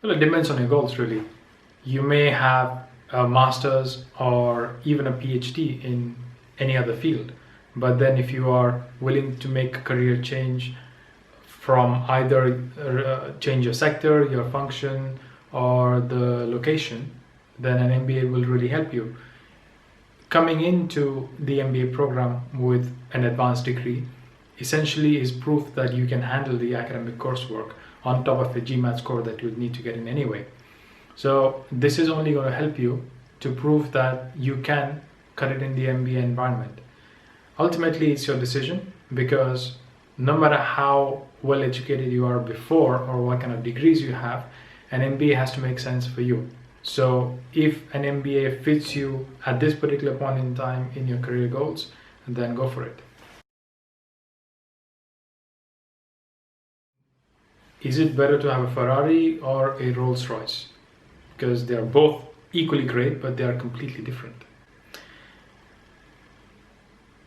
Well, it depends on your goals, really. You may have a master's or even a PhD in any other field, but then if you are willing to make a career change from either change your sector, your function, or the location, then an MBA will really help you. Coming into the MBA program with an advanced degree essentially is proof that you can handle the academic coursework on top of a GMAT score that you would need to get in anyway. So this is only going to help you to prove that you can cut it in the MBA environment. Ultimately, it's your decision, because no matter how well educated you are before or what kind of degrees you have, an MBA has to make sense for you. So if an MBA fits you at this particular point in time in your career goals, then go for it. Is it better to have a Ferrari or a Rolls Royce? Because they are both equally great, but they are completely different.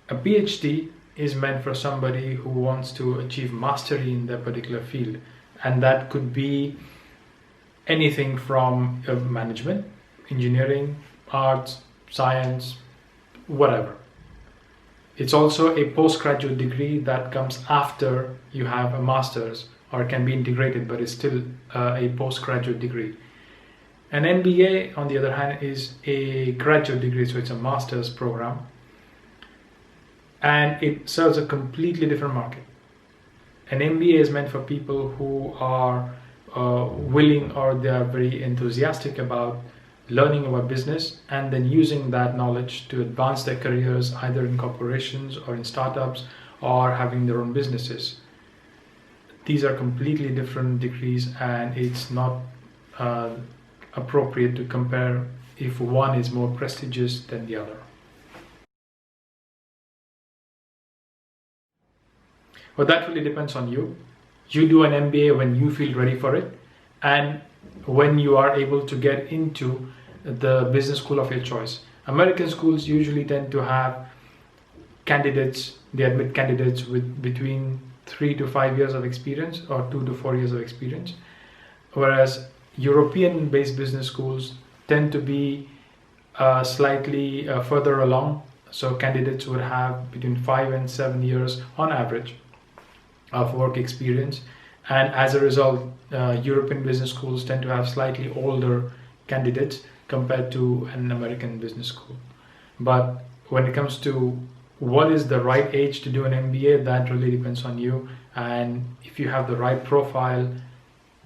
A PhD is meant for somebody who wants to achieve mastery in their particular field, and that could be anything from management, engineering, arts, science, whatever. It's also a postgraduate degree that comes after you have a master's, or can be integrated, but it's still a postgraduate degree. An MBA, on the other hand, is a graduate degree, so it's a master's program, and it serves a completely different market. An MBA is meant for people who are willing, or they are very enthusiastic about learning about business and then using that knowledge to advance their careers either in corporations or in startups or having their own businesses. These are completely different degrees, and it's not appropriate to compare if one is more prestigious than the other. But that really depends on you. You do an MBA when you feel ready for it, and when you are able to get into the business school of your choice. American schools usually tend to have candidates, they admit candidates with between 3 to 5 years of experience or 2 to 4 years of experience, whereas European-based business schools tend to be slightly further along. So candidates would have between 5 and 7 years on average of work experience, and as a result, European business schools tend to have slightly older candidates compared to an American business school. But when it comes to what is the right age to do an MBA, that really depends on you, and if you have the right profile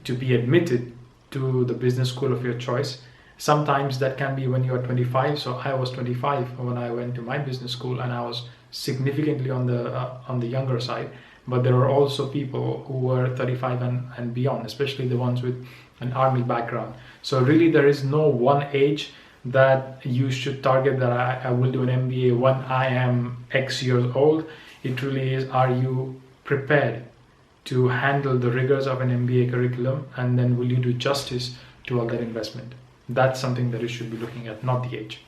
to be admitted to the business school of your choice. Sometimes that can be when you are 25. So I was 25 when I went to my business school, and I was significantly on the younger side. But there are also people who were 35 and beyond, especially the ones with an army background. So really there is no one age that you should target, that I will do an MBA when I am X years old. It really is, are you prepared to handle the rigors of an MBA curriculum, and then will you do justice to all that investment? That's something that you should be looking at, not the age.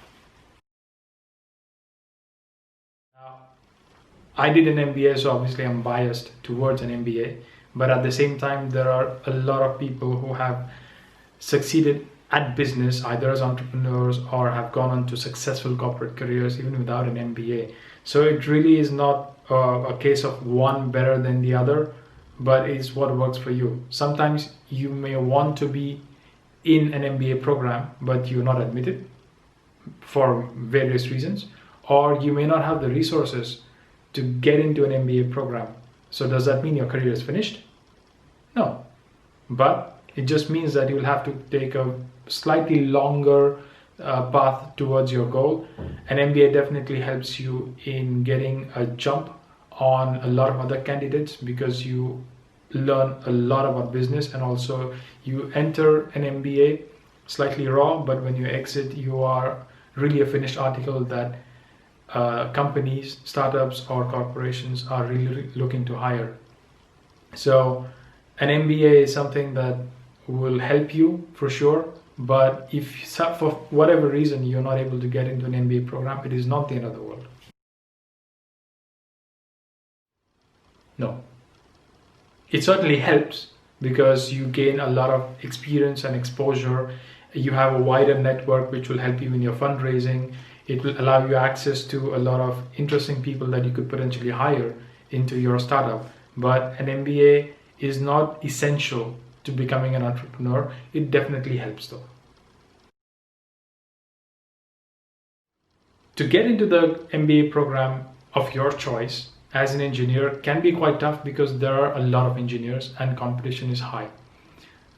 I did an MBA, so obviously I'm biased towards an MBA, but at the same time, there are a lot of people who have succeeded at business, either as entrepreneurs or have gone on to successful corporate careers even without an MBA. So it really is not a case of one better than the other, but it's what works for you. Sometimes you may want to be in an MBA program, but you're not admitted for various reasons, or you may not have the resources to get into an MBA program. So does that mean your career is finished? No, but it just means that you'll have to take a slightly longer path towards your goal. An MBA definitely helps you in getting a jump on a lot of other candidates, because you learn a lot about business, and also you enter an MBA slightly raw, but when you exit, you are really a finished article that companies, startups or corporations are really looking to hire. So an MBA is something that will help you for sure, but if for whatever reason you're not able to get into an MBA program, it is not the end of the world. No. It certainly helps, because you gain a lot of experience and exposure. You have a wider network which will help you in your fundraising. It will allow you access to a lot of interesting people that you could potentially hire into your startup. But an MBA is not essential to becoming an entrepreneur. It definitely helps though. To get into the MBA program of your choice as an engineer can be quite tough because there are a lot of engineers and competition is high.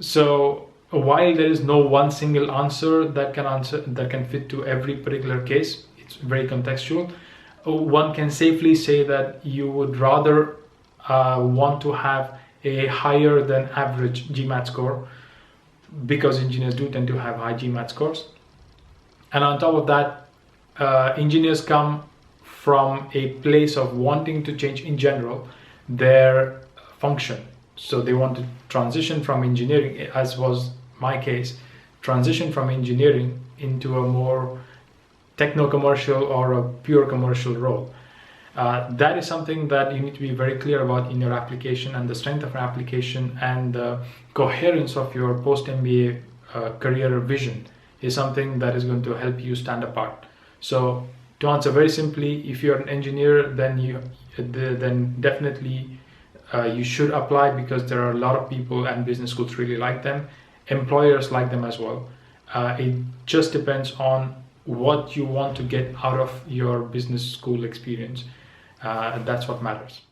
So while there is no one single answer that can fit to every particular case, it's very contextual. One can safely say that you would rather want to have a higher than average GMAT score, because engineers do tend to have high GMAT scores. And on top of that, engineers come from a place of wanting to change in general their function. So they want to transition from engineering, as was my case, transition from engineering into a more techno-commercial or a pure commercial role. That is something that you need to be very clear about in your application, and the strength of your application and the coherence of your post-MBA career vision is something that is going to help you stand apart. So to answer very simply, if you're an engineer, then definitely you should apply, because there are a lot of people and business schools really like them. Employers like them as well. It just depends on what you want to get out of your business school experience. That's what matters.